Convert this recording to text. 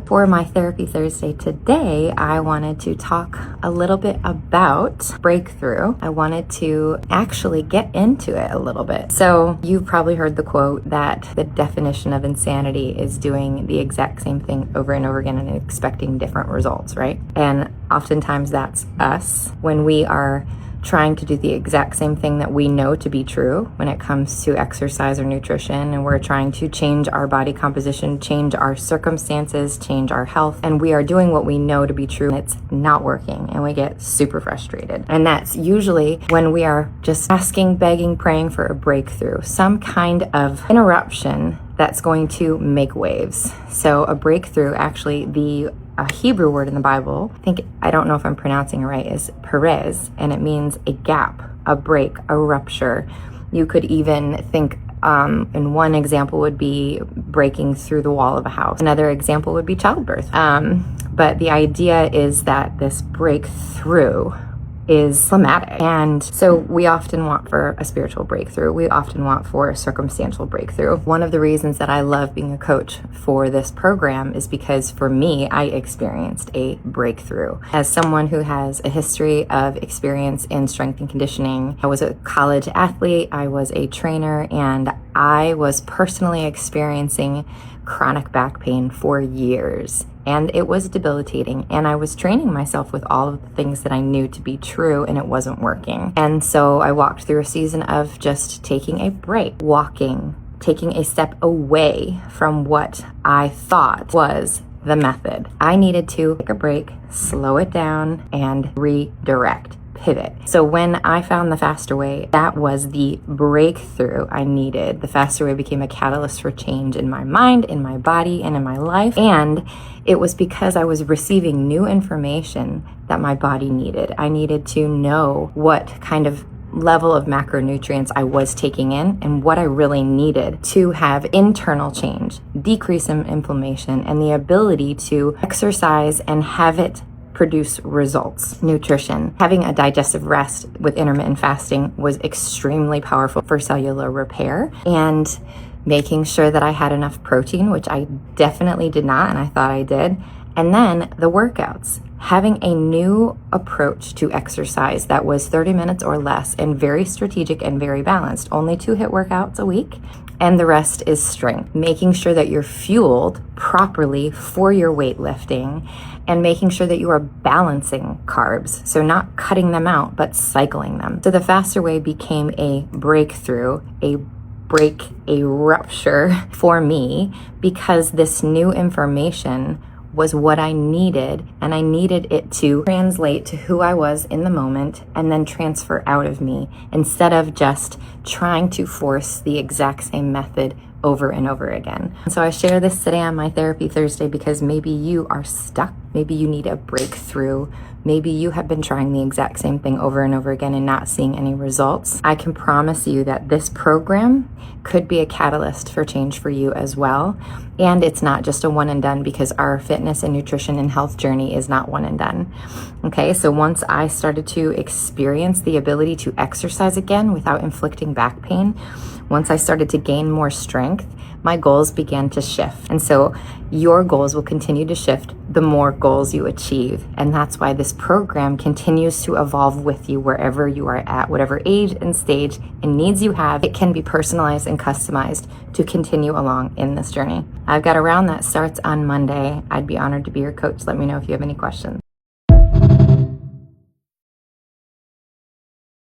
For my Therapy Thursday today, I wanted to talk a little bit about breakthrough. I wanted to actually get into it a little bit. So you've probably heard the quote that the definition of insanity is doing the exact same thing over and over again and expecting different results, right? And oftentimes that's us when we are trying to do the exact same thing that we know to be true when it comes to exercise or nutrition, and we're trying to change our body composition, change our circumstances, change our health, and we are doing what we know to be true and it's not working, and we get super frustrated. And that's usually when we are just asking, begging, praying for a breakthrough, some kind of interruption that's going to make waves. So a breakthrough, actually, a Hebrew word in the Bible, I don't know if I'm pronouncing it right, is perez, and it means a gap, a break, a rupture. You could even think, in one example would be breaking through the wall of a house. Another example would be childbirth. But the idea is that this breakthrough is climatic. And so we often want for a spiritual breakthrough. We often want for a circumstantial breakthrough. One of the reasons that I love being a coach for this program is because for me, I experienced a breakthrough. As someone who has a history of experience in strength and conditioning, I was a college athlete, I was a trainer, and I was personally experiencing chronic back pain for years. And it was debilitating, and I was training myself with all of the things that I knew to be true, and it wasn't working. And so I walked through a season of just taking a break, walking, taking a step away from what I thought was the method. I needed to take a break, slow it down, and redirect. Pivot. So when I found the Faster Way, that was the breakthrough I needed. The Faster Way became a catalyst for change in my mind, in my body, and in my life. And it was because I was receiving new information that my body needed. I needed to know what kind of level of macronutrients I was taking in and what I really needed to have internal change, decrease in inflammation, and the ability to exercise and have it produce results. Nutrition. Having a digestive rest with intermittent fasting was extremely powerful for cellular repair, and making sure that I had enough protein, which I definitely did not, and I thought I did. And then the workouts. Having a new approach to exercise that was 30 minutes or less and very strategic and very balanced. Only 2 HIIT workouts a week, and the rest is strength. Making sure that you're fueled properly for your weightlifting, and making sure that you are balancing carbs. So not cutting them out, but cycling them. So the Faster Way became a breakthrough, a rupture for me, because this new information was what I needed, and I needed it to translate to who I was in the moment and then transfer out of me, instead of just trying to force the exact same method over and over again. So I share this today on my Therapy Thursday because maybe you are stuck, maybe you need a breakthrough, maybe you have been trying the exact same thing over and over again and not seeing any results. I can promise you that this program could be a catalyst for change for you as well. And it's not just a one and done, because our fitness and nutrition and health journey is not one and done. Okay, so once I started to experience the ability to exercise again without inflicting back pain, once I started to gain more strength, my goals began to shift. And so your goals will continue to shift the more goals you achieve. And that's why this program continues to evolve with you wherever you are at, whatever age and stage and needs you have. It can be personalized and customized to continue along in this journey. I've got a round that starts on Monday. I'd be honored to be your coach. Let me know if you have any questions.